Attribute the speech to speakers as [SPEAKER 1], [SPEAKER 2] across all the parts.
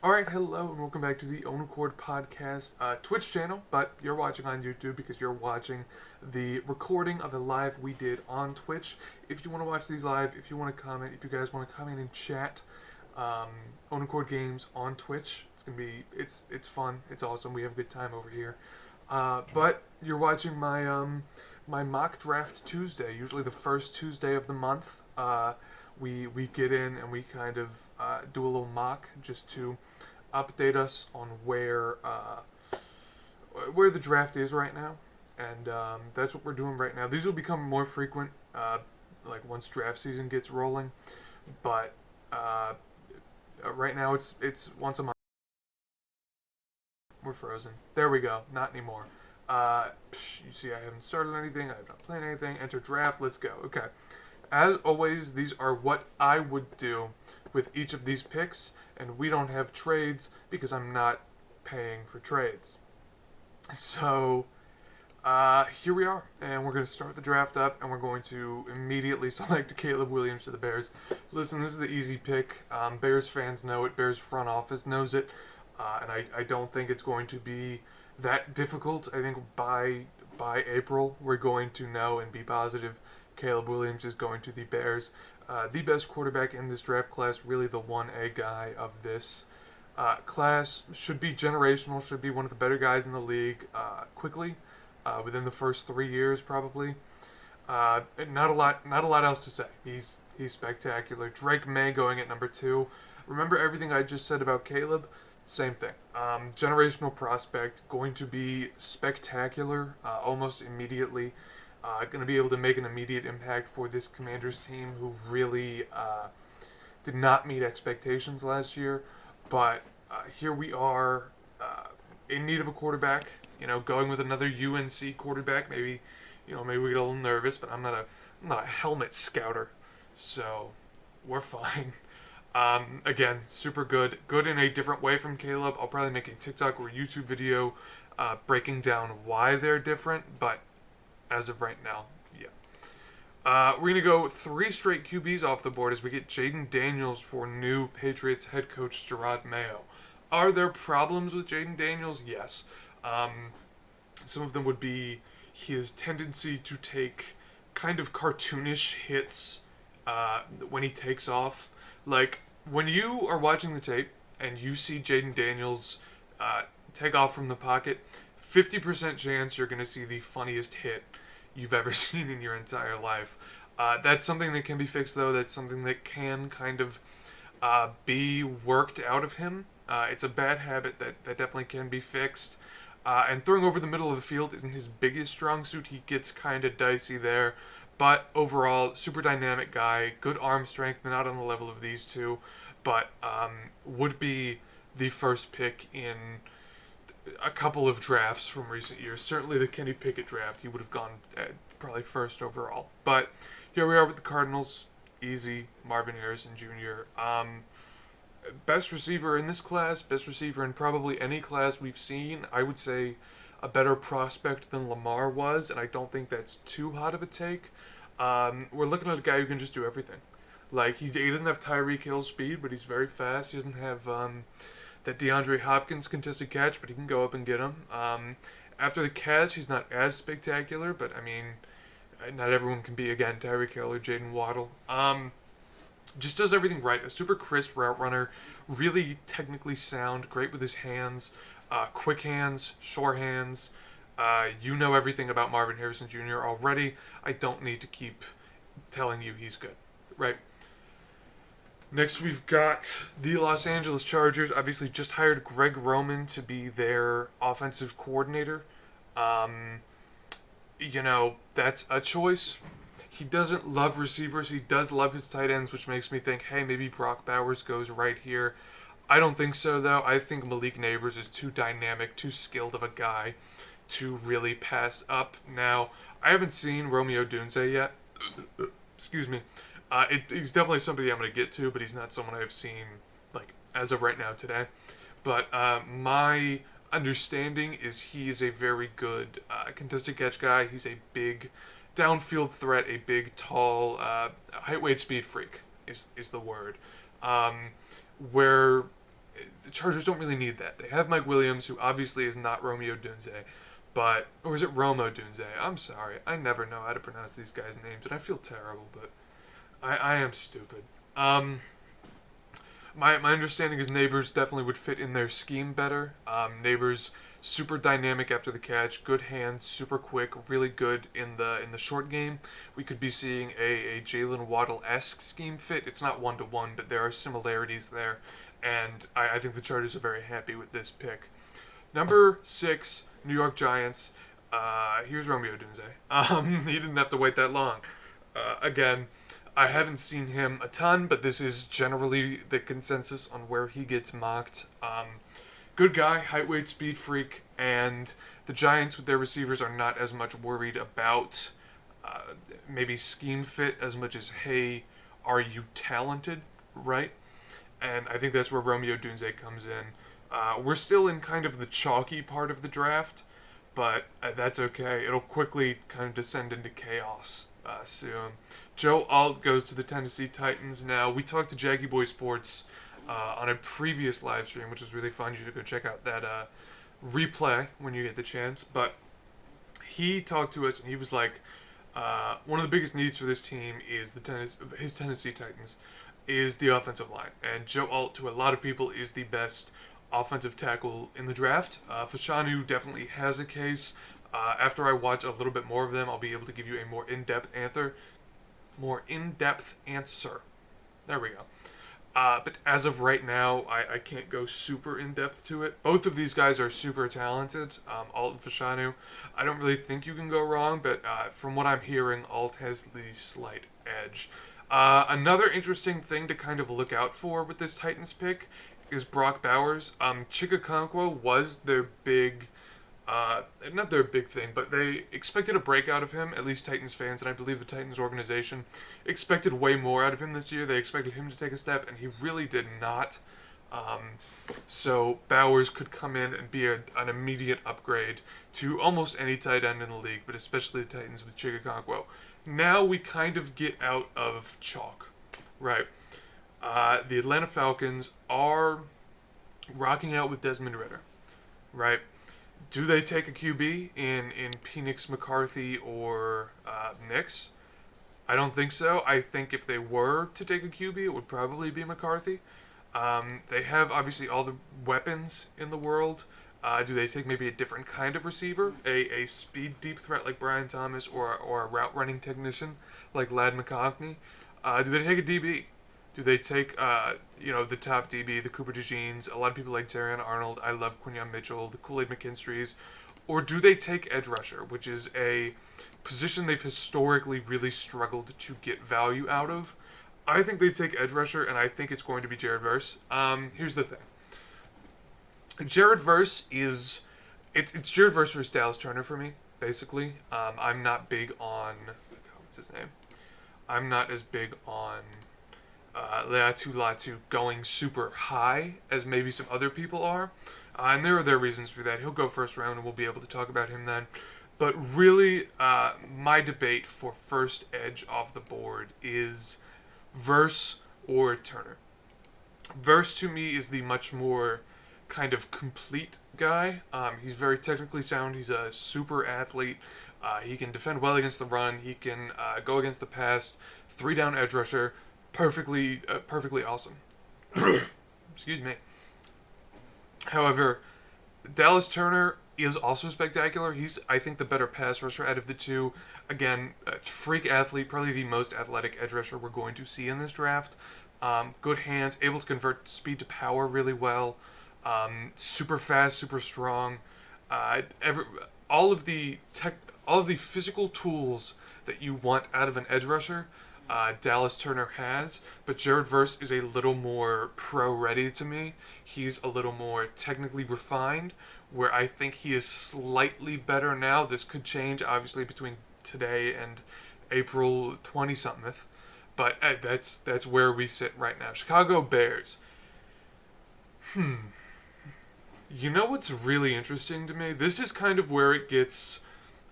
[SPEAKER 1] Alright, hello, and welcome back to the Ownaccordgames podcast Twitch channel, but you're watching on YouTube because you're watching the recording of a live we did on Twitch. If you want to watch these live, if you want to comment, if you guys want to come in and chat, Ownaccordgames on Twitch, it's gonna be, it's fun, it's awesome, we have a good time over here. But you're watching my mock draft Tuesday, usually the first Tuesday of the month. We get in and we kind of do a little mock just to update us on where the draft is right now, and that's what we're doing right now. These will become more frequent, like once draft season gets rolling, but right now it's once a month. We're frozen. There we go. Not anymore. You see, I haven't started anything. I'm not playing anything. Enter draft. Let's go. Okay. As always, these are what I would do with each of these picks, and we don't have trades because I'm not paying for trades. So, here we are, and we're going to start the draft up, and we're going to immediately select Caleb Williams to the Bears. Listen, this is the easy pick. Bears fans know it. Bears front office knows it, and I don't think it's going to be that difficult. I think by April, we're going to know and be positive Caleb Williams is going to the Bears. The best quarterback in this draft class, really the 1A guy of this class. Should be generational, should be one of the better guys in the league quickly, within the first 3 years probably. Not a lot else to say. He's spectacular. Drake May going at number 2. Remember everything I just said about Caleb? Same thing. Generational prospect, going to be spectacular almost immediately. Going to be able to make an immediate impact for this Commanders team who really did not meet expectations last year. But here we are in need of a quarterback. Going with another UNC quarterback. Maybe we get a little nervous, but I'm not a helmet scouter, so we're fine. Again, super good. Good in a different way from Caleb. I'll probably make a TikTok or YouTube video breaking down why they're different, but as of right now, yeah. We're going to go 3 straight QBs off the board as we get Jaden Daniels for new Patriots head coach Gerard Mayo. Are there problems with Jaden Daniels? Yes. Some of them would be his tendency to take kind of cartoonish hits when he takes off. Like, when you are watching the tape and you see Jaden Daniels take off from the pocket, 50% chance you're going to see the funniest hit you've ever seen in your entire life. That's something that can be fixed, though. That's something that can kind of be worked out of him. It's a bad habit that definitely can be fixed. And throwing over the middle of the field isn't his biggest strong suit. He gets kind of dicey there. But overall, super dynamic guy. Good arm strength, not on the level of these two. But would be the first pick in a couple of drafts from recent years. Certainly the Kenny Pickett draft, he would have gone probably first overall. But here we are with the Cardinals. Easy. Marvin Harrison Jr. Best receiver in this class, best receiver in probably any class we've seen. I would say a better prospect than Lamar was, and I don't think that's too hot of a take. We're looking at a guy who can just do everything. Like, he doesn't have Tyreek Hill speed, but he's very fast. He doesn't have that DeAndre Hopkins contested catch, but he can go up and get him. After the catch, he's not as spectacular, but I mean, not everyone can be, again, Tyreek Hill or Jaden Waddle. Just does everything right. A super crisp route runner, really technically sound, great with his hands, quick hands, sure hands. You know everything about Marvin Harrison Jr. already. I don't need to keep telling you he's good, right? Next, we've got the Los Angeles Chargers. Obviously, just hired Greg Roman to be their offensive coordinator. That's a choice. He doesn't love receivers. He does love his tight ends, which makes me think, hey, maybe Brock Bowers goes right here. I don't think so, though. I think Malik Neighbors is too dynamic, too skilled of a guy to really pass up. Now, I haven't seen Romeo Dunze yet. Excuse me. He's definitely somebody I'm going to get to, but he's not someone I've seen, like, as of right now today. But my understanding is he is a very good contested catch guy. He's a big downfield threat, a big, tall, height, weight, speed freak is the word. Where Chargers don't really need that. They have Mike Williams, who obviously is not Romeo Dunze, but or is it Romo Dunze? I'm sorry, I never know how to pronounce these guys' names, and I feel terrible, but I am stupid. My understanding is Neighbors definitely would fit in their scheme better. Neighbors super dynamic after the catch, good hands, super quick, really good in the short game. We could be seeing a Jalen Waddle-esque scheme fit. It's not 1-to-1, but there are similarities there, and I think the Chargers are very happy with this pick. Number 6, New York Giants. Here's Romeo Dunze. He didn't have to wait that long. Again, I haven't seen him a ton, but this is generally the consensus on where he gets mocked. Good guy, height, weight, speed freak, and the Giants with their receivers are not as much worried about maybe scheme fit as much as, hey, are you talented, right? And I think that's where Romeo Dunze comes in. We're still in kind of the chalky part of the draft, but that's okay. It'll quickly kind of descend into chaos soon. Joe Alt goes to the Tennessee Titans now. We talked to Jaggy Boy Sports on a previous live stream, which was really fun. You should go check out that replay when you get the chance. But he talked to us, and he was like, one of the biggest needs for this team is his Tennessee Titans is the offensive line. And Joe Alt, to a lot of people, is the best offensive tackle in the draft. Fashanu definitely has a case. After I watch a little bit more of them, I'll be able to give you a more in-depth answer. There we go. But as of right now, I can't go super in-depth to it. Both of these guys are super talented, Alt and Fashanu. I don't really think you can go wrong, but from what I'm hearing, Alt has the slight edge. Another interesting thing to kind of look out for with this Titans pick is Brock Bowers. Chigakonkwo was their big... not their big thing, but they expected a breakout of him, at least Titans fans, and I believe the Titans organization expected way more out of him this year. They expected him to take a step, and he really did not. So Bowers could come in and be an immediate upgrade to almost any tight end in the league, but especially the Titans with Chigakonkwo. Now we kind of get out of chalk, right? The Atlanta Falcons are rocking out with Desmond Ridder, right? Do they take a QB in Penix, McCarthy, or Nix? I don't think so. I think if they were to take a QB, it would probably be McCarthy. They have, obviously, all the weapons in the world. Do they take maybe a different kind of receiver? A speed deep threat like Brian Thomas, or a route running technician like Ladd McConkey? Do they take a DB? Do they take, the top DB, the Cooper DeJeans? A lot of people like Terrion Arnold. I love Quinyon Mitchell, the Kool-Aid McKinstry's. Or do they take edge rusher, which is a position they've historically really struggled to get value out of? I think they take edge rusher, and I think it's going to be Jared Verse. Here's the thing. Jared Verse is... It's Jared Verse versus Dallas Turner for me, basically. I'm not big on... What's his name? I'm not as big on... Latu going super high as maybe some other people are. And there are their reasons for that. He'll go first round and we'll be able to talk about him then. But really, my debate for first edge off the board is Verse or Turner. Verse to me is the much more kind of complete guy. He's very technically sound. He's a super athlete. He can defend well against the run. He can go against the pass. 3-down edge rusher. Perfectly awesome. Excuse me. However, Dallas Turner is also spectacular. He's, I think, the better pass rusher out of the two. Again, freak athlete, probably the most athletic edge rusher we're going to see in this draft. Good hands, able to convert speed to power really well. Super fast, super strong. All of the physical tools that you want out of an edge rusher, Dallas Turner has, but Jared Verse is a little more pro-ready to me. He's a little more technically refined, where I think he is slightly better now. This could change, obviously, between today and April 20-something, but that's where we sit right now. Chicago Bears. You know what's really interesting to me? This is kind of where it gets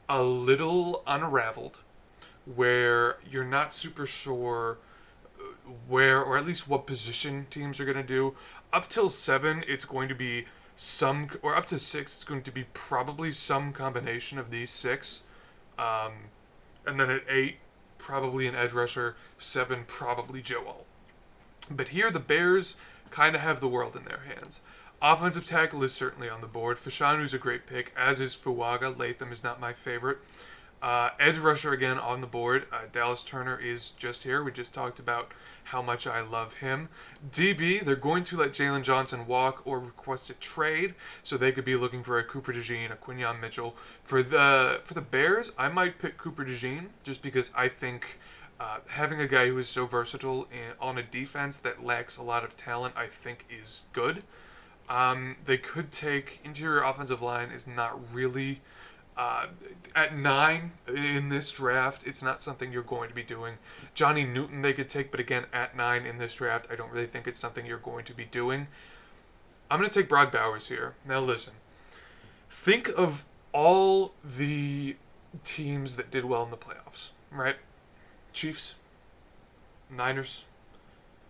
[SPEAKER 1] a little unraveled, where you're not super sure where, or at least what position teams are going to do. Up till 7, it's going to be or up to 6, it's going to be probably some combination of these 6. Um, and then at 8, probably an edge rusher. 7, probably Joe Alt. But here, the Bears kind of have the world in their hands. Offensive tackle is certainly on the board. Fashanu's a great pick, as is Fuaga. Latham is not my favorite. Edge rusher again on the board. Dallas Turner is just here. We just talked about how much I love him. DB, they're going to let Jalen Johnson walk or request a trade, so they could be looking for a Cooper DeJean, a Quinyon Mitchell. For the Bears, I might pick Cooper DeJean just because I think having a guy who is so versatile on a defense that lacks a lot of talent, I think is good. They could take interior offensive line is not really at 9 in this draft. It's not something you're going to be doing. Johnny Newton they could take, but again at 9 in this draft, I don't really think it's something you're going to be doing. I'm going to take Brock Bowers here. Now listen, think of all the teams that did well in the playoffs, right? Chiefs, Niners,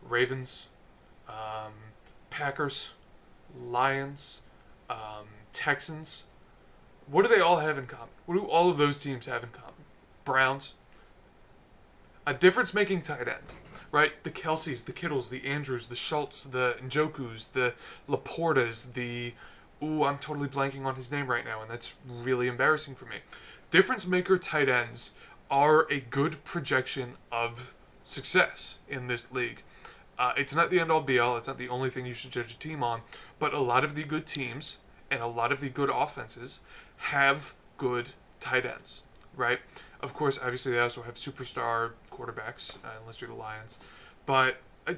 [SPEAKER 1] Ravens, Packers, Lions, Texans. What do they all have in common? What do all of those teams have in common? Browns. A difference-making tight end, right? The Kelseys, the Kittles, the Andrews, the Schultz, the Njokus, the Laportas, I'm totally blanking on his name right now, and that's really embarrassing for me. Difference-maker tight ends are a good projection of success in this league. It's not the end-all be-all. It's not the only thing you should judge a team on, but a lot of the good teams and a lot of the good offenses have good tight ends, right? Of course, obviously they also have superstar quarterbacks, unless you're the Lions. But a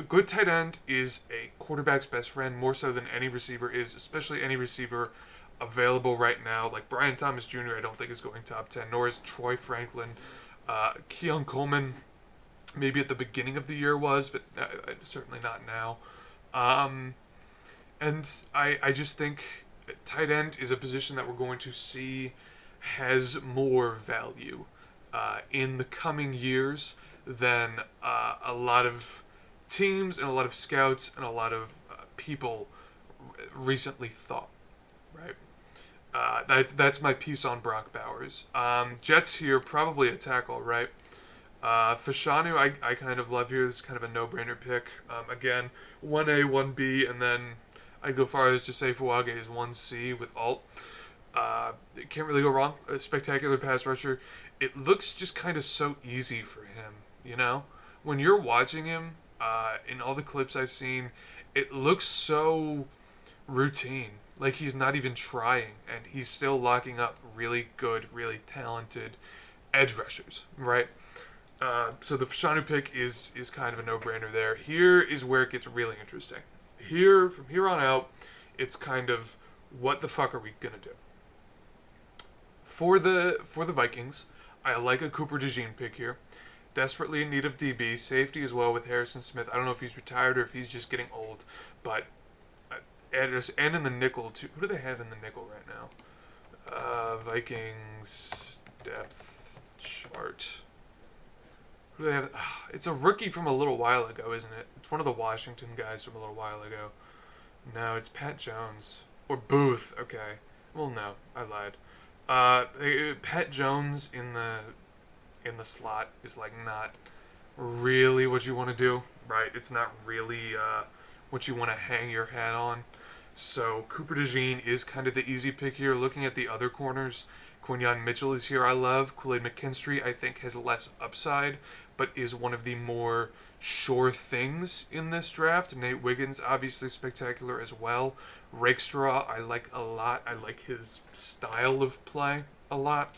[SPEAKER 1] good tight end is a quarterback's best friend, more so than any receiver is, especially any receiver available right now. Like Brian Thomas Jr., I don't think is going top 10, nor is Troy Franklin. Keon Coleman, maybe at the beginning of the year was, but certainly not now. And I just think tight end is a position that we're going to see has more value in the coming years than a lot of teams and a lot of scouts and a lot of people recently thought, right? That's my piece on Brock Bowers. Jets here, probably a tackle, right? Fashanu, I kind of love here. This is kind of a no-brainer pick. Again, 1A, 1B, and then I'd go far as to say Fuaga is 1C with Alt. Can't really go wrong. A spectacular pass rusher. It looks just kind of so easy for him, you know? When you're watching him, in all the clips I've seen, it looks so routine. Like he's not even trying, and he's still locking up really good, really talented edge rushers, right? So the Fashanu pick is kind of a no-brainer there. Here is where it gets really interesting. From here on out, it's kind of what the fuck are we gonna do? For the Vikings, I like a Cooper DeJean pick here. Desperately in need of DB, safety as well with Harrison Smith. I don't know if he's retired or if he's just getting old, but and in the nickel too. Who do they have in the nickel right now? Vikings depth chart. Who do they have? It's a rookie from a little while ago, isn't it? It's one of the Washington guys from a little while ago. No, it's Pat Jones or Booth. Okay, well no, I lied. Pat Jones in the slot is like not really what you want to do, right? It's not really what you want to hang your hat on. So Cooper DeJean is kind of the easy pick here. Looking at the other corners, Quinyon Mitchell is here. I love Kool-Aid McKinstry. I think has less upside, but is one of the more sure things in this draft. Nate Wiggins, obviously spectacular as well. Rakestraw, I like a lot. I like his style of play a lot.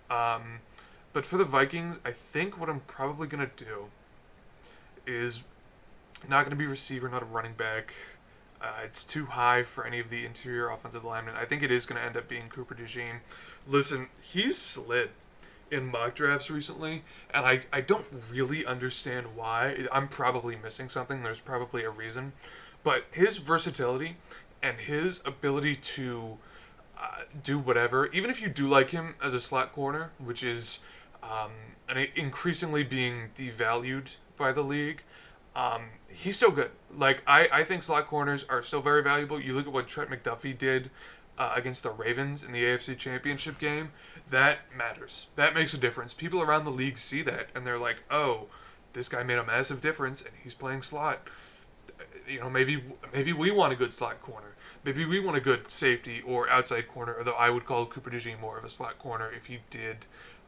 [SPEAKER 1] But for the Vikings, I think what I'm probably going to do is not going to be receiver, not a running back. It's too high for any of the interior offensive linemen. I think it is going to end up being Cooper DeJean. Listen, he's slid in mock drafts recently, and I don't really understand why. I'm probably missing something. There's probably a reason. But his versatility and his ability to do whatever, even if you do like him as a slot corner, which is increasingly being devalued by the league, He's still good. Like, I think slot corners are still very valuable. You look at what Trent McDuffie did against the Ravens in the AFC Championship game. That matters. That makes a difference. People around the league see that, and they're like, oh, this guy made a massive difference, and he's playing slot. Maybe we want a good slot corner. Maybe we want a good safety or outside corner, although I would call Cooper DeJean more of a slot corner if he did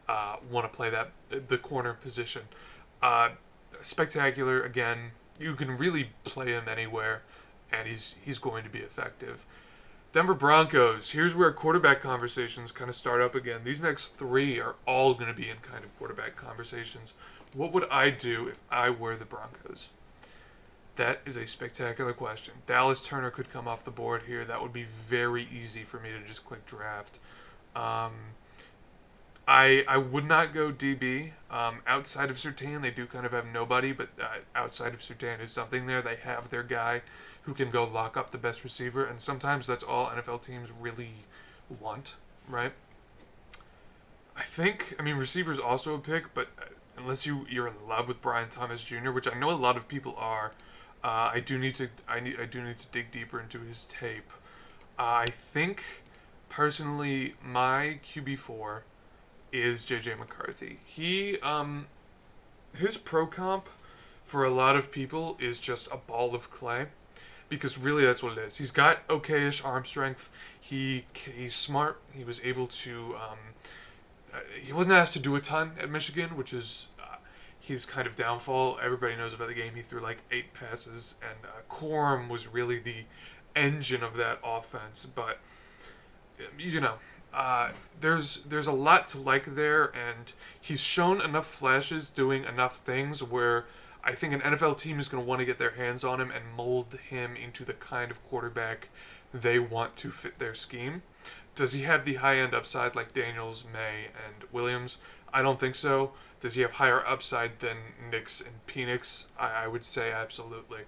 [SPEAKER 1] want to play the corner position. Uh, Spectacular, again. You can really play him anywhere, and he's going to be effective. Denver Broncos. Here's where quarterback conversations kind of start up again. These next three are all going to be in kind of quarterback conversations. What would I do if I were the Broncos? That is a spectacular question. Dallas Turner could come off the board here. That would be very easy for me to just click draft. I would not go DB. Outside of Surtain, they do kind of have nobody, but outside of Surtain is something there. They have their guy who can go lock up the best receiver, and sometimes that's all NFL teams really want, right? I mean, receiver's also a pick, but unless you're in love with Brian Thomas Jr., which I know a lot of people are, I do need to dig deeper into his tape. I think personally my QB4 is JJ McCarthy. His pro comp for a lot of people is just a ball of clay, because really that's what it is. He's got okayish arm strength. He's smart. He was able to. He wasn't asked to do a ton at Michigan, which is his kind of downfall. Everybody knows about the game. He threw like 8 passes, and Corum was really the engine of that offense. But there's a lot to like there, and he's shown enough flashes doing enough things where I think an NFL team is going to want to get their hands on him and mold him into the kind of quarterback they want to fit their scheme. Does he have the high-end upside like Daniels, May, and Williams? I don't think so. Does he have higher upside than Nix and Penix? I would say absolutely.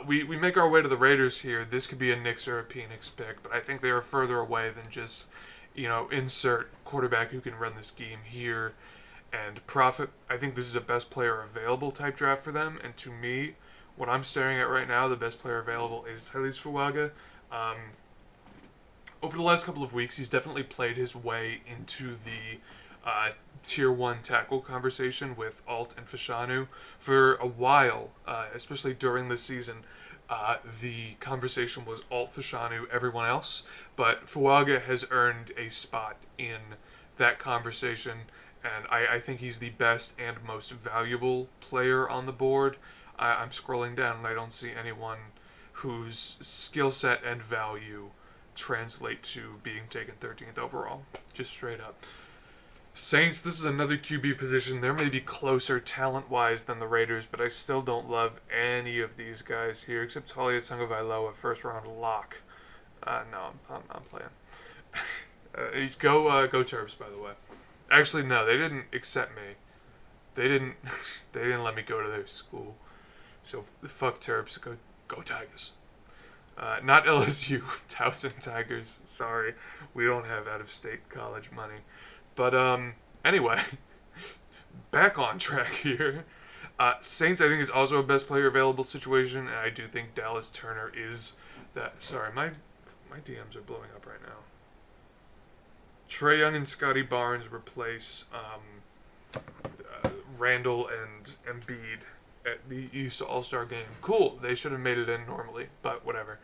[SPEAKER 1] We make our way to the Raiders here. This could be a Nix or a Penix pick, but I think they are further away than just, insert quarterback who can run the scheme here and profit. I think this is a best player available type draft for them, and to me, what I'm staring at right now, the best player available is Tyrese Fuaga. Over the last couple of weeks, he's definitely played his way into the tier 1 tackle conversation with Alt and Fashanu. For a while, especially during this season, the conversation was Alt, Fashanu, everyone else, but Fuaga has earned a spot in that conversation, and I think he's the best and most valuable player on the board. I'm scrolling down and I don't see anyone whose skill set and value translate to being taken 13th overall, just straight up. Saints, this is another QB position. They're maybe closer talent-wise than the Raiders, but I still don't love any of these guys here, except Talia Tagovailoa, first-round lock. No, I'm playing. Go Terps, by the way. Actually, no, they didn't accept me. They didn't let me go to their school. So fuck Terps. Go Tigers. Not LSU, Towson Tigers. Sorry, we don't have out-of-state college money. But anyway, back on track here. Saints, I think, is also a best player available situation, and I do think Dallas Turner is that. Sorry, my DMs are blowing up right now. Trae Young and Scotty Barnes replace Randall and Embiid at the East All-Star game. Cool. They should have made it in normally, but whatever.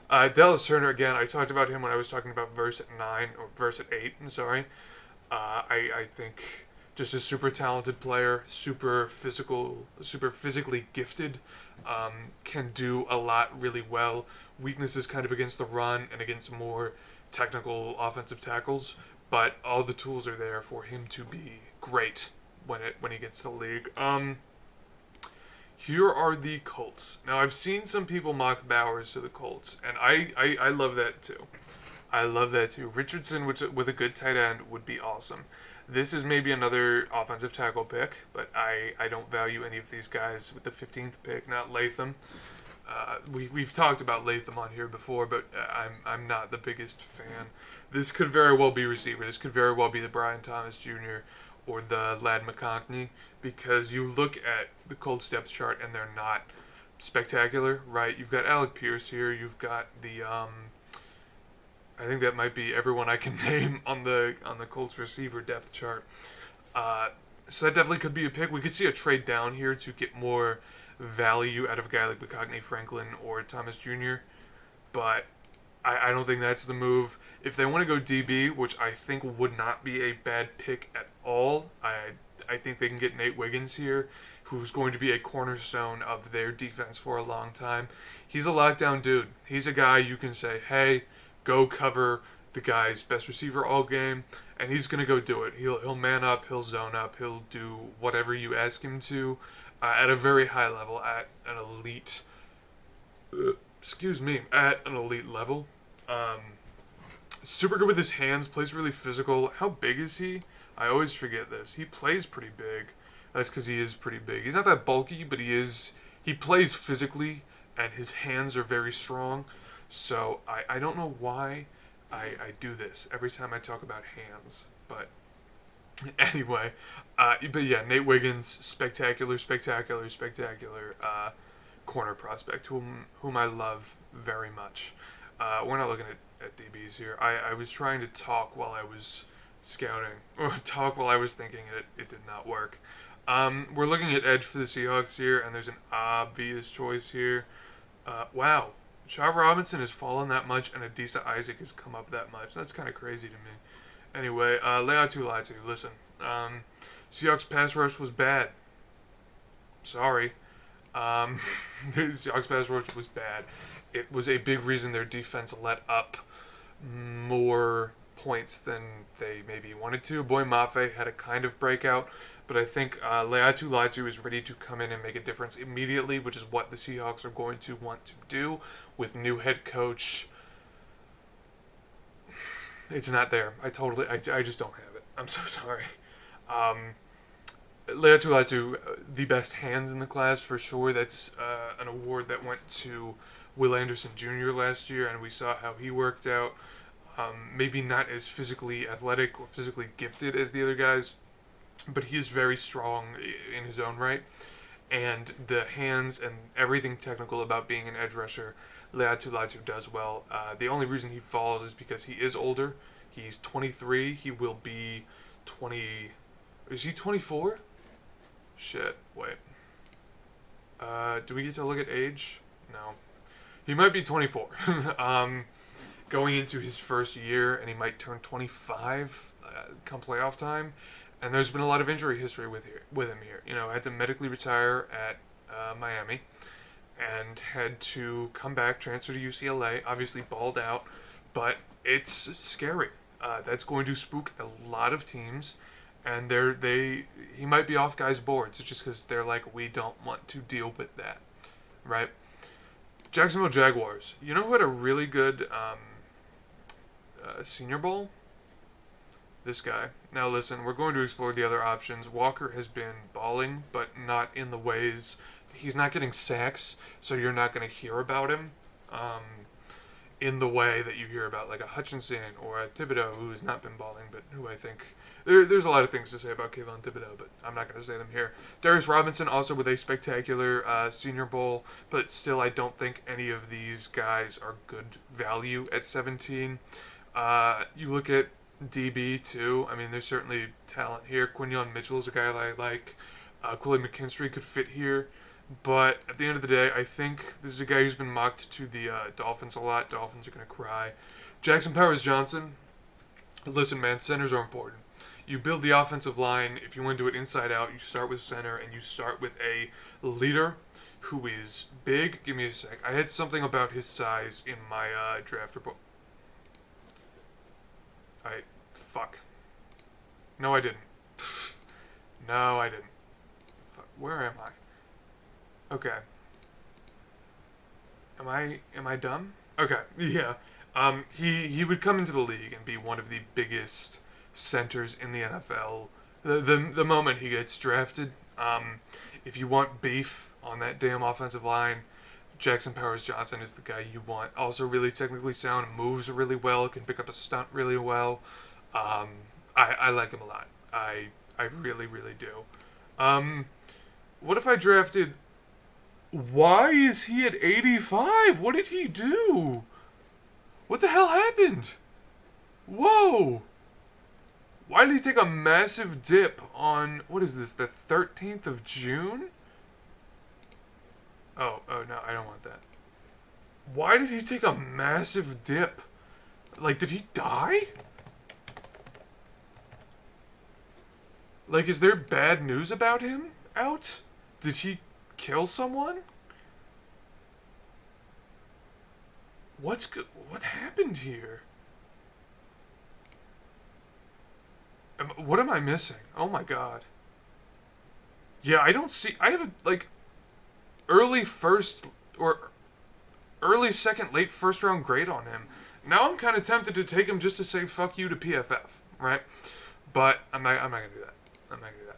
[SPEAKER 1] Dallas Turner, again, I talked about him when I was talking about verse at 9, or verse at 8, I'm sorry. I think just a super talented player, super physically gifted, can do a lot really well. Weakness is kind of against the run and against more technical offensive tackles, but all the tools are there for him to be great when he gets to the league. Here are the Colts. Now, I've seen some people mock Bowers to the Colts, and I love that too. I love that too. Richardson with a good tight end would be awesome. This is maybe another offensive tackle pick, but I don't value any of these guys with the 15th pick, not Latham. We've talked about Latham on here before, but I'm not the biggest fan. This could very well be receiver. This could very well be the Brian Thomas Jr. or the Lad McConkey, because you look at the Colts depth chart and they're not spectacular, right? You've got Alec Pierce here. You've got the I think that might be everyone I can name on the Colts receiver depth chart. So that definitely could be a pick. We could see a trade down here to get more value out of a guy like McConkey, Franklin, or Thomas Jr. But I don't think that's the move. If they want to go DB, which I think would not be a bad pick at all, I think they can get Nate Wiggins here, who's going to be a cornerstone of their defense for a long time. He's a lockdown dude. He's a guy you can say, hey, go cover the guy's best receiver all game, and he's going to go do it. He'll man up, he'll zone up, he'll do whatever you ask him to at a very high level, at an elite, at an elite level. Super good with his hands, plays really physical. How big is he? I always forget this. He plays pretty big. That's because he is pretty big. He's not that bulky, but he plays physically, and his hands are very strong. So I don't know why I do this every time I talk about hands. But anyway, but yeah, Nate Wiggins, spectacular corner prospect, whom I love very much. We're not looking at DBs here. I was trying to talk while I was scouting, or talk while I was thinking, it did not work. We're looking at edge for the Seahawks here, and there's an obvious choice here. Wow, Shaw Robinson has fallen that much, and Adisa Isaac has come up that much. That's kind of crazy to me. Anyway, Leatu Latu, listen. Seahawks pass rush was bad. Sorry. Seahawks pass rush was bad. It was a big reason their defense let up more points than they maybe wanted to. Boy Mafe had a kind of breakout, but I think Leatu Latu is ready to come in and make a difference immediately, which is what the Seahawks are going to want to do with new head coach. It's not there. I just don't have it. I'm so sorry. Leatu Latu, the best hands in the class for sure. That's an award that went to Will Anderson Jr. last year, and we saw how he worked out. Maybe not as physically athletic or physically gifted as the other guys, but he is very strong in his own right. And the hands and everything technical about being an edge rusher, Leatu Latu does well. The only reason he falls is because he is older. He's 23. He will be 20. Is he 24? Shit, wait. Do we get to look at age? No. He might be 24. Going into his first year, and he might turn 25 come playoff time. And there's been a lot of injury history with him here. You know, had to medically retire at Miami, and had to come back, transfer to UCLA. Obviously balled out, but it's scary. That's going to spook a lot of teams, and he might be off guys' boards just because they're like, we don't want to deal with that, right? Jacksonville Jaguars. You know who had a really good Senior Bowl? This guy. Now listen, we're going to explore the other options. Walker has been balling, but not in the ways. He's not getting sacks, so you're not going to hear about him in the way that you hear about like a Hutchinson or a Thibodeau, who has not been balling, but who I think there's a lot of things to say about Kayvon Thibodeau, but I'm not going to say them here. Darius Robinson also with a spectacular Senior Bowl, but still I don't think any of these guys are good value at 17. You look at DB too. I mean, there's certainly talent here. Quinyon Mitchell is a guy that I like. Kool-Aid McKinstry could fit here. But at the end of the day, I think this is a guy who's been mocked to the Dolphins a lot. Dolphins are going to cry. Jackson Powers Johnson. Listen, man, centers are important. You build the offensive line. If you want to do it inside out, you start with center, and you start with a leader who is big. Give me a sec. I had something about his size in my draft report. Fuck. No, I didn't. No, I didn't. Fuck. Where am I? Okay. Am I dumb? Okay, yeah. He would come into the league and be one of the biggest centers in the NFL the moment he gets drafted. If you want beef on that damn offensive line, Jackson Powers Johnson is the guy you want. Also really technically sound, moves really well, can pick up a stunt really well. I like him a lot. I really, really do. What if I drafted... Why is he at 85? What did he do? What the hell happened? Whoa! Why did he take a massive dip on... What is this, the 13th of June? Oh, no, I don't want that. Why did he take a massive dip? Like, did he die? Like, is there bad news about him out? Did he kill someone? What happened here? What am I missing? Oh my god. Yeah, I don't see... I have a, like, early first... or early second, late first round grade on him. Now I'm kind of tempted to take him just to say fuck you to PFF, right? But I'm not gonna do that. I'm not gonna do that.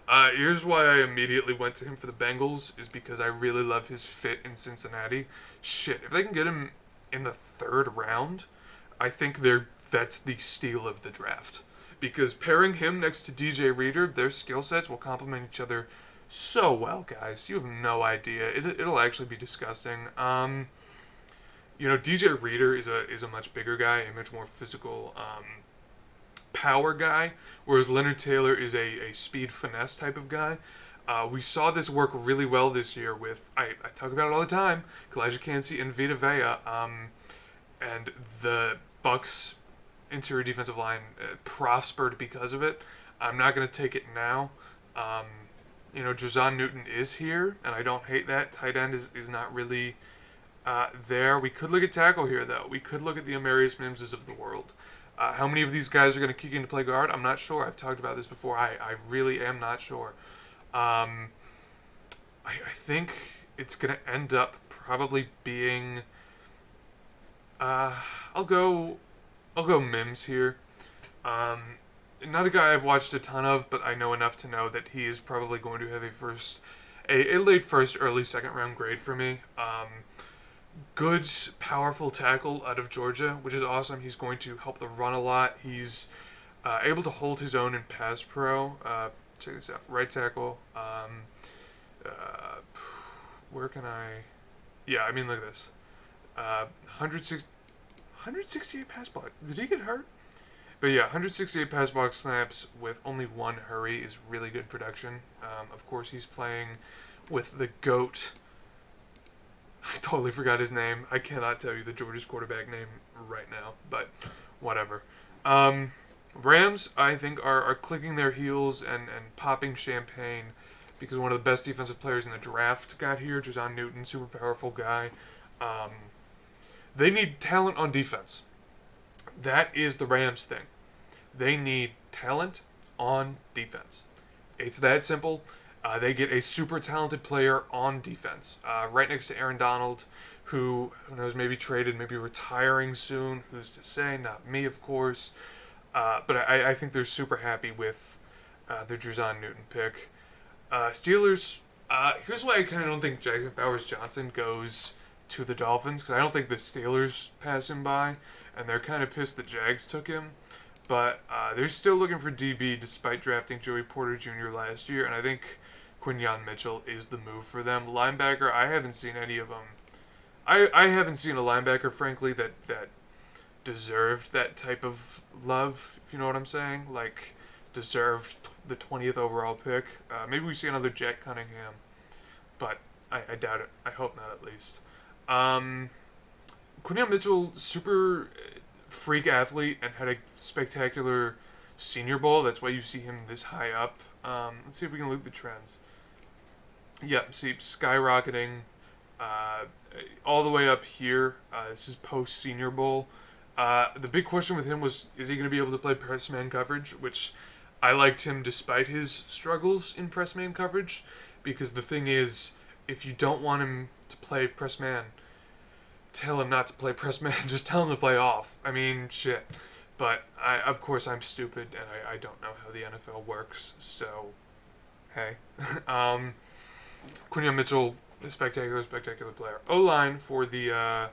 [SPEAKER 1] Alright. Here's why I immediately went to him for the Bengals, is because I really love his fit in Cincinnati. Shit, if they can get him in the third round, I think that's the steal of the draft. Because pairing him next to DJ Reader, their skill sets will complement each other so well, guys. You have no idea. It'll actually be disgusting. DJ Reader is a much bigger guy, a much more physical power guy, whereas Leonard Taylor is a speed finesse type of guy. We saw this work really well this year with, I talk about it all the time, Kalijah Kancey and Vita Vea, and the Bucks interior defensive line prospered because of it. I'm not going to take it now. Drazon Newton is here, and I don't hate that. Tight end is not really there. We could look at tackle here, though. We could look at the Amarius Mimses of the world. How many of these guys are going to kick in to play guard? I'm not sure. I've talked about this before. I really am not sure. I think it's going to end up probably being... I'll go Mims here. Not a guy I've watched a ton of, but I know enough to know that he is probably going to have a late first, early second round grade for me. Good, powerful tackle out of Georgia, which is awesome. He's going to help the run a lot. He's able to hold his own in pass pro. Check this out. Right tackle. Where can I... Yeah, I mean, look at this. 168 pass block. Did he get hurt? But yeah, 168 pass block snaps with only one hurry is really good production. Of course, he's playing with the GOAT. I totally forgot his name. I cannot tell you the Georgia's quarterback name right now, but whatever. Rams, I think, are clicking their heels and popping champagne because one of the best defensive players in the draft got here, Drazon Newton, super powerful guy. They need talent on defense. That is the Rams thing. They need talent on defense. It's that simple. They get a super talented player on defense, right next to Aaron Donald, who knows, maybe traded, maybe retiring soon. Who's to say? Not me, of course. But I think they're super happy with their Drazon Newton pick. Steelers, here's why I kind of don't think Jackson Powers-Johnson goes to the Dolphins, because I don't think the Steelers pass him by, and they're kind of pissed the Jags took him. But they're still looking for DB despite drafting Joey Porter Jr. last year, and I think Quinyon Mitchell is the move for them. Linebacker, I haven't seen any of them. I haven't seen a linebacker, frankly, that deserved that type of love, if you know what I'm saying. Like, deserved the 20th overall pick. Maybe we see another Jack Cunningham, but I doubt it. I hope not, at least. Quinyon Mitchell, super freak athlete and had a spectacular Senior Bowl. That's why you see him this high up. Let's see if we can look at the trends. Yep, see, skyrocketing all the way up here. This is post-Senior Bowl. The big question with him was, is he going to be able to play press man coverage? Which I liked him despite his struggles in press man coverage. Because the thing is, if you don't want him to play press man, tell him not to play press man. Just tell him to play off. I mean, shit. But, of course, I'm stupid, and I don't know how the NFL works, so, hey. Quinyon Mitchell, a spectacular player. O-line for the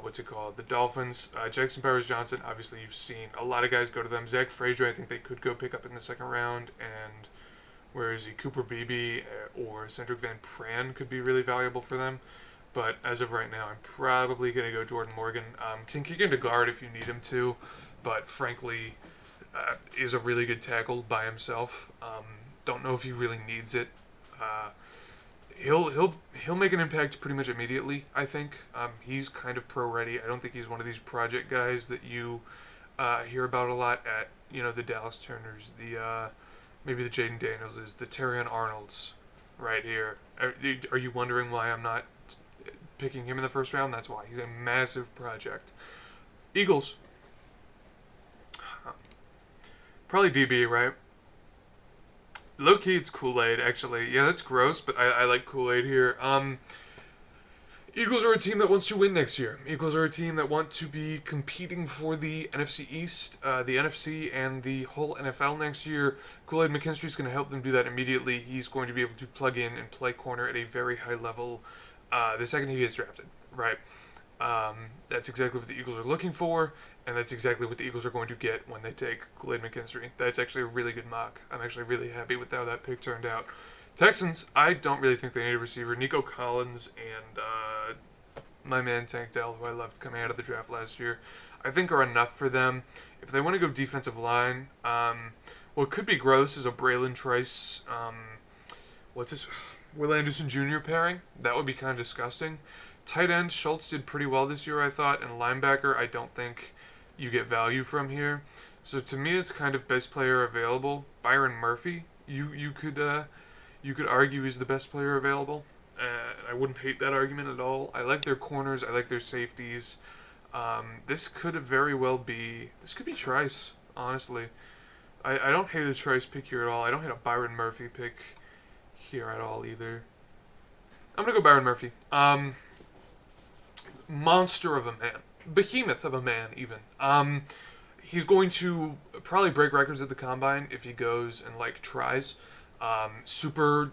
[SPEAKER 1] what's it called? The Dolphins. Jackson Powers Johnson, obviously you've seen a lot of guys go to them. Zach Frazier, I think they could go pick up in the second round. And where is he? Cooper Beebe or Cedric Van Pran could be really valuable for them. But as of right now, I'm probably going to go Jordan Morgan. Can kick into guard if you need him to, but frankly, is a really good tackle by himself. Don't know if he really needs it. He'll make an impact pretty much immediately. I think he's kind of pro ready. I don't think he's one of these project guys that you hear about a lot at the Dallas Turners, the maybe the Jaden Danielses, the Terrion Arnolds, right here. Are you wondering why I'm not picking him in the first round? That's why. He's a massive project. Eagles. Probably DB, right? Low key, it's Kool-Aid, actually. Yeah, that's gross, but I like Kool-Aid here. Eagles are a team that wants to win next year. Eagles are a team that want to be competing for the NFC East, the NFC, and the whole NFL next year. Kool-Aid McKinstry is going to help them do that immediately. He's going to be able to plug in and play corner at a very high level the second he gets drafted, right? That's exactly what the Eagles are looking for, and that's exactly what the Eagles are going to get when they take Kool-Aid McKinstry. That's actually a really good mock. I'm actually really happy with how that pick turned out. Texans, I don't really think they need a receiver. Nico Collins and my man Tank Dell, who I loved coming out of the draft last year, I think are enough for them. If they want to go defensive line, what could be gross is a Braylon Trice, Will Anderson Jr. pairing. That would be kind of disgusting. Tight end, Schultz did pretty well this year, I thought, and linebacker, I don't think you get value from here. So to me, it's kind of best player available. Byron Murphy, you could argue he's the best player available. I wouldn't hate that argument at all. I like their corners. I like their safeties. This could very well be... This could be Trice, honestly. I don't hate a Trice pick here at all. I don't hate a Byron Murphy pick here at all either. I'm going to go Byron Murphy. Monster of a man. Behemoth of a man, even. He's going to probably break records at the Combine if he goes and, tries. Super,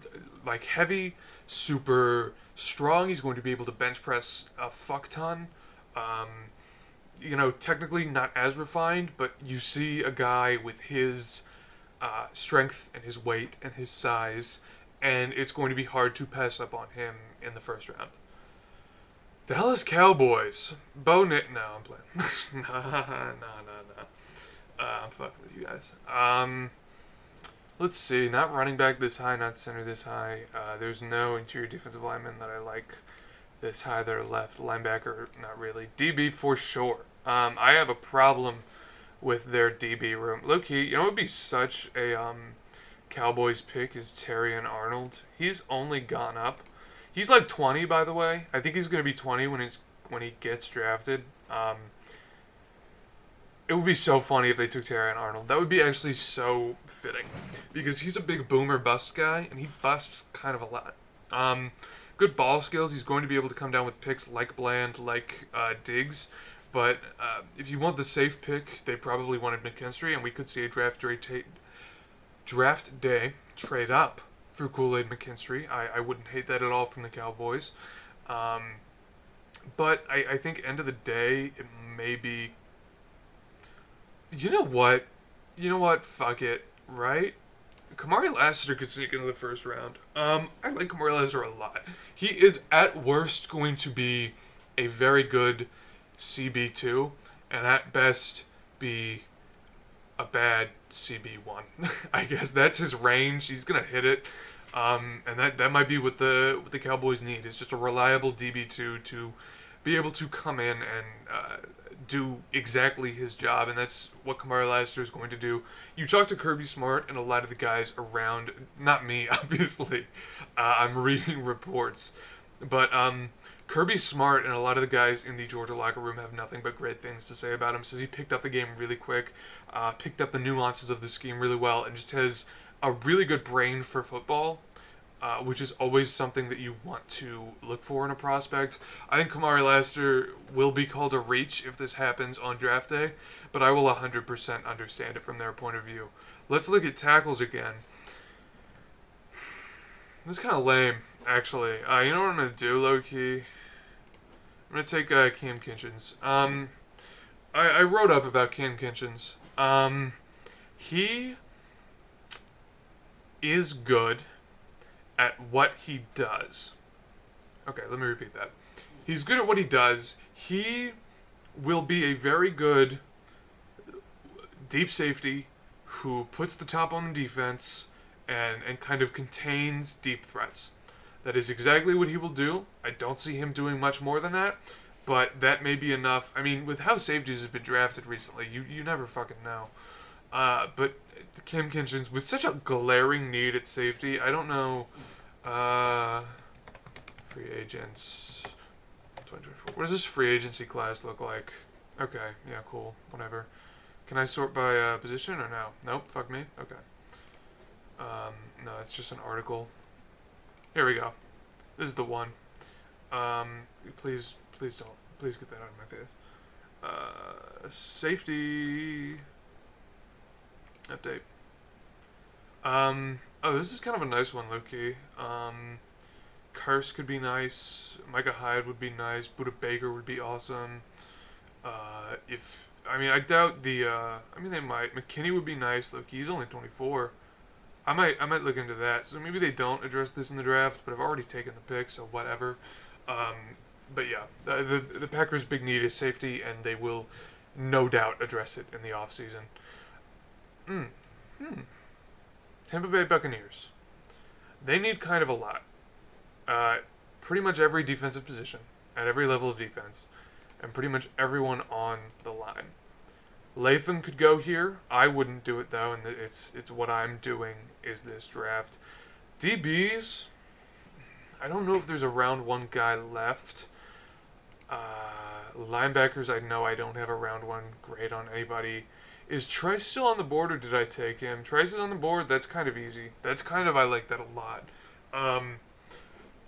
[SPEAKER 1] heavy, super strong. He's going to be able to bench press a fuck ton. Technically not as refined, but you see a guy with his strength and his weight and his size, and it's going to be hard to pass up on him in the first round. Dallas Cowboys. Bo Nick. No, I'm playing. No. I'm fucking with you guys. Let's see. Not running back this high, not center this high. There's no interior defensive lineman that I like this high that are left. Linebacker, not really. DB for sure. I have a problem with their DB room. Low-key, it would be such a Cowboys pick is Terrion Arnold. He's only gone up. He's 20, by the way. I think he's going to be 20 when he gets drafted. It would be so funny if they took Terrion Arnold. That would be actually so fitting. Because he's a big boomer bust guy, and he busts kind of a lot. Good ball skills. He's going to be able to come down with picks like Bland, like Diggs. But if you want the safe pick, they probably wanted McKinstry, and we could see a draft day trade up for Kool-Aid McKinstry. I wouldn't hate that at all from the Cowboys. But I think end of the day, it may be... You know what? Fuck it, right? Kamari Lassiter could sneak into the first round. I like Kamari Lassiter a lot. He is, at worst, going to be a very good CB2, and at best, be a bad CB1. I guess that's his range. He's going to hit it. And that might be what the Cowboys need, is just a reliable DB2 to be able to come in and do exactly his job, and that's what Kamari Lassiter is going to do. You talk to Kirby Smart and a lot of the guys around, not me, obviously. I'm reading reports. But Kirby Smart and a lot of the guys in the Georgia locker room have nothing but great things to say about him. Says he picked up the game really quick, picked up the nuances of the scheme really well, and just has a really good brain for football, which is always something that you want to look for in a prospect. I think Kamari Lassiter will be called a reach if this happens on draft day, but I will 100% understand it from their point of view. Let's look at tackles again. This is kind of lame, actually. You know what I'm going to do, low-key? I'm I'm going to take Cam Kinchins. I wrote up about Cam Kinchins. He is good at what he does. Okay, let me repeat that. He's good at what he does. He will be a very good deep safety who puts the top on the defense and kind of contains deep threats. That is exactly what he will do. I don't see him doing much more than that, but that may be enough. I mean, with how safeties have been drafted recently, you never fucking know. But Cam Kinchins, with such a glaring need at safety, I don't know. Free agents. 2024. What does this free agency class look like? Okay, yeah, cool. Whatever. Can I sort by position or no? Nope, fuck me. Okay. No, it's just an article. Here we go. This is the one. Please don't. Please get that out of my face. Safety update. Oh, this is kind of a nice one, low-key. Curse could be nice. Micah Hyde would be nice. Buda Baker would be awesome. I doubt the. They might. McKinney would be nice. Look, he's only 24. I might look into that. So maybe they don't address this in the draft, but I've already taken the pick, so whatever. But yeah, the Packers' big need is safety, and they will no doubt address it in the offseason. Tampa Bay Buccaneers. They need kind of a lot. Pretty much every defensive position at every level of defense, and pretty much everyone on the line. Latham could go here. I wouldn't do it though, and it's what I'm doing is this draft. DBs, I don't know if there's a round one guy left. Linebackers, I know I don't have a round one grade on anybody. Is Trice still on the board, or did I take him? Trice is on the board. That's kind of easy. I like that a lot.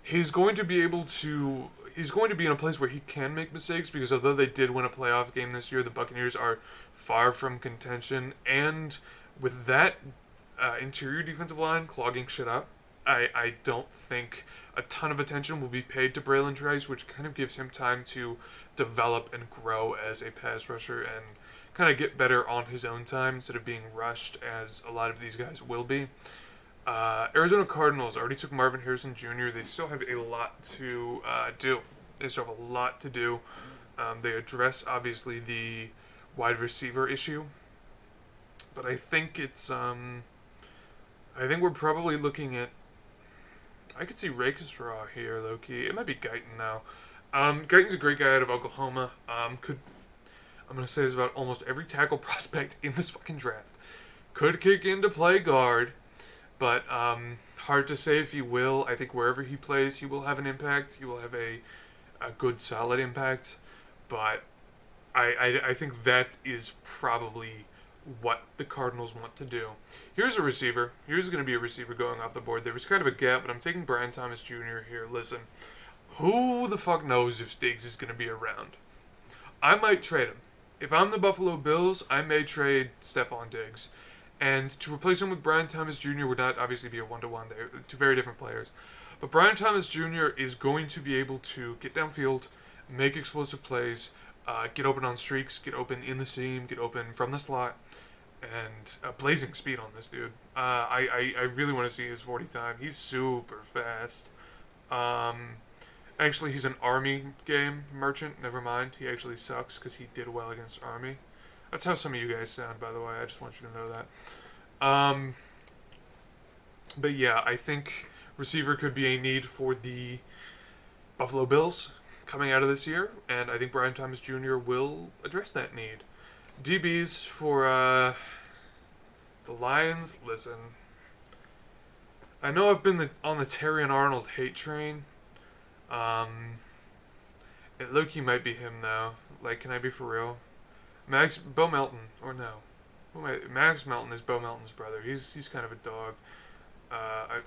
[SPEAKER 1] He's going to be in a place where he can make mistakes, because although they did win a playoff game this year, the Buccaneers are far from contention, and with that interior defensive line clogging shit up, I don't think a ton of attention will be paid to Braylon Trice, which kind of gives him time to develop and grow as a pass rusher and kind of get better on his own time instead of being rushed as a lot of these guys will be. Arizona Cardinals already took Marvin Harrison Jr. They still have a lot to do. They address, obviously, the wide receiver issue. But I think I think we're probably looking at... I could see Rakestraw here, low-key. It might be Guyton now. Guyton's a great guy out of Oklahoma. I'm going to say this about almost every tackle prospect in this fucking draft. Could kick into play guard. But hard to say if he will. I think wherever he plays, he will have an impact. He will have a good, solid impact. But I think that is probably what the Cardinals want to do. Here's a receiver. Here's going to be a receiver going off the board. There was kind of a gap, but I'm taking Brian Thomas Jr. here. Listen, who the fuck knows if Diggs is going to be around? I might trade him. If I'm the Buffalo Bills, I may trade Stephon Diggs. And to replace him with Brian Thomas Jr. would not obviously be a one-to-one. They're two very different players. But Brian Thomas Jr. is going to be able to get downfield, make explosive plays, get open on streaks, get open in the seam, get open from the slot, and blazing speed on this dude. I really want to see his 40 time. He's super fast. Actually, he's an Army game merchant. Never mind. He actually sucks because he did well against Army. That's how some of you guys sound, by the way. I just want you to know that. But yeah, I think receiver could be a need for the Buffalo Bills coming out of this year, and I think Brian Thomas Jr. will address that need. DBs for the Lions, listen. I know I've been on the Terry and Arnold hate train. It low-key might be him, though. Like, can I be for real? Bo Melton, or no. Max Melton is Bo Melton's brother. He's kind of a dog. I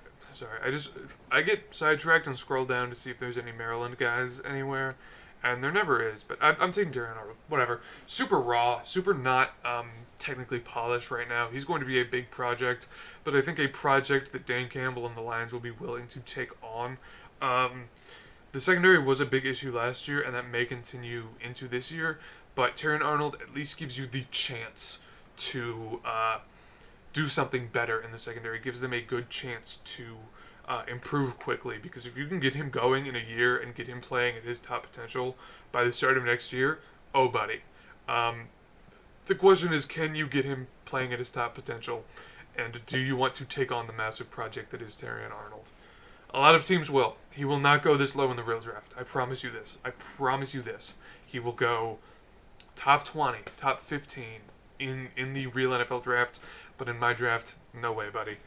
[SPEAKER 1] get sidetracked and scroll down to see if there's any Maryland guys anywhere, and there never is. But I'm taking Darren Arnold. Whatever. Super raw, super not technically polished right now. He's going to be a big project, but I think a project that Dan Campbell and the Lions will be willing to take on. The secondary was a big issue last year, and that may continue into this year. But Terran Arnold at least gives you the chance to do something better in the secondary. Gives them a good chance to improve quickly. Because if you can get him going in a year and get him playing at his top potential by the start of next year, oh buddy. The question is, can you get him playing at his top potential? And do you want to take on the massive project that is Terran Arnold? A lot of teams will. He will not go this low in the real draft. I promise you this. I promise you this. He will go top 20, top 15 in the real NFL draft. But in my draft, no way, buddy.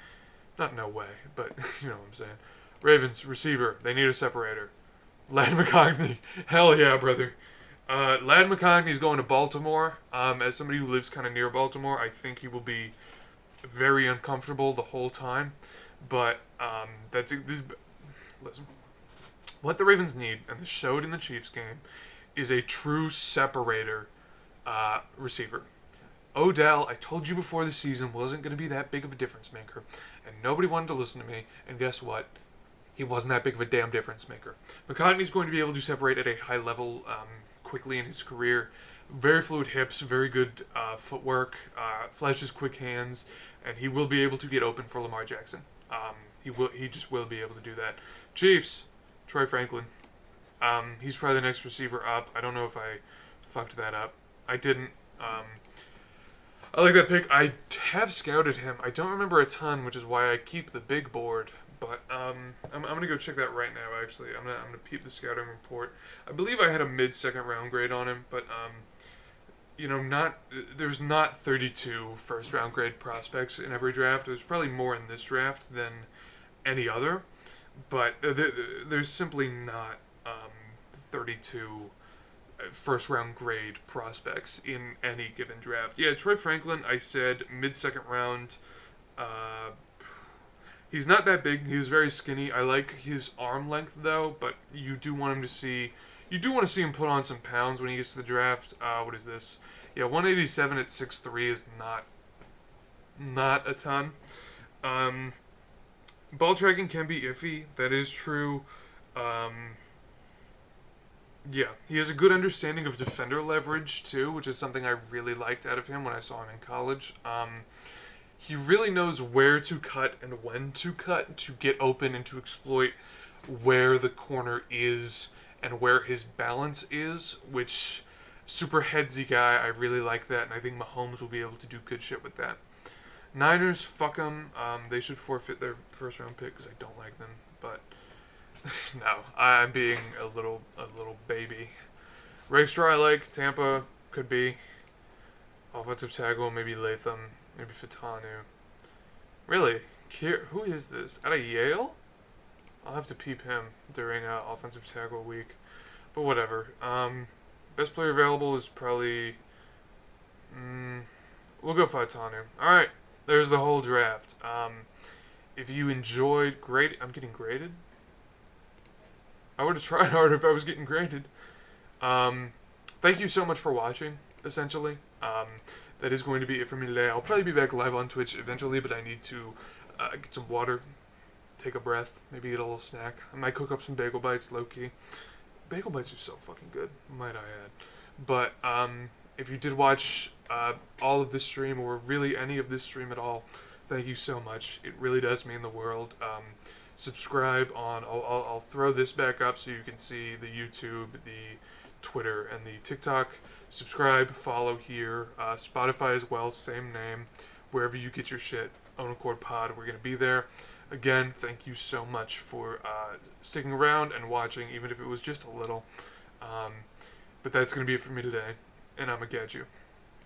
[SPEAKER 1] Not no way, but you know what I'm saying. Ravens, receiver. They need a separator. Ladd McConkey. Hell yeah, brother. Ladd McConkey's going to Baltimore. As somebody who lives kind of near Baltimore, I think he will be very uncomfortable the whole time. But listen. What the Ravens need, and they showed in the Chiefs game, is a true separator receiver. Odell, I told you before the season, wasn't going to be that big of a difference maker, and nobody wanted to listen to me. And guess what? He wasn't that big of a damn difference maker. McConkey's going to be able to separate at a high level quickly in his career. Very fluid hips, very good footwork, flashes quick hands, and he will be able to get open for Lamar Jackson. He just will be able to do that. Chiefs, Troy Franklin. He's probably the next receiver up. I don't know if I fucked that up. I didn't. I like that pick. I have scouted him. I don't remember a ton, which is why I keep the big board. But I'm gonna go check that right now. Actually, I'm gonna peep the scouting report. I believe I had a mid-second round grade on him, but there's not 32 first-round grade prospects in every draft. There's probably more in this draft than any other, but there's simply not 32 first-round grade prospects in any given draft. Yeah, Troy Franklin, I said mid-second round. He's not that big. He was very skinny. I like his arm length though, but you do want to see him put on some pounds when he gets to the draft. What is this? Yeah, 187 at 6'3" is not a ton. Ball tracking can be iffy. That is true. Yeah, he has a good understanding of defender leverage too, which is something I really liked out of him when I saw him in college. He really knows where to cut and when to cut to get open and to exploit where the corner is and where his balance is, which super headsy guy. I really like that, and I think Mahomes will be able to do good shit with that. Niners, fuck them. They should forfeit their first round pick because I don't like them, but no, I'm being a little baby. Rakestraw I like. Tampa could be. Offensive tackle, maybe Latham, maybe Fatanu. Really? Who is this? Out of Yale? I'll have to peep him during offensive tackle week. But whatever. Best player available is probably... we'll go Fatanu. Alright, there's the whole draft. If you enjoyed... I'm getting graded? I would have tried harder if I was getting graded. Thank you so much for watching, essentially. That is going to be it for me today. I'll probably be back live on Twitch eventually, but I need to get some water, take a breath, maybe eat a little snack. I might cook up some bagel bites, low-key. Bagel bites are so fucking good, might I add. But if you did watch all of this stream, or really any of this stream at all, thank you so much. It really does mean the world. Subscribe on... I'll throw this back up so you can see the YouTube, the Twitter, and the TikTok. Subscribe, follow here. Spotify as well, same name. Wherever you get your shit, Ownaccord Pod, we're going to be there. Again, thank you so much for sticking around and watching, even if it was just a little. But that's going to be it for me today, and I'm going to catch you.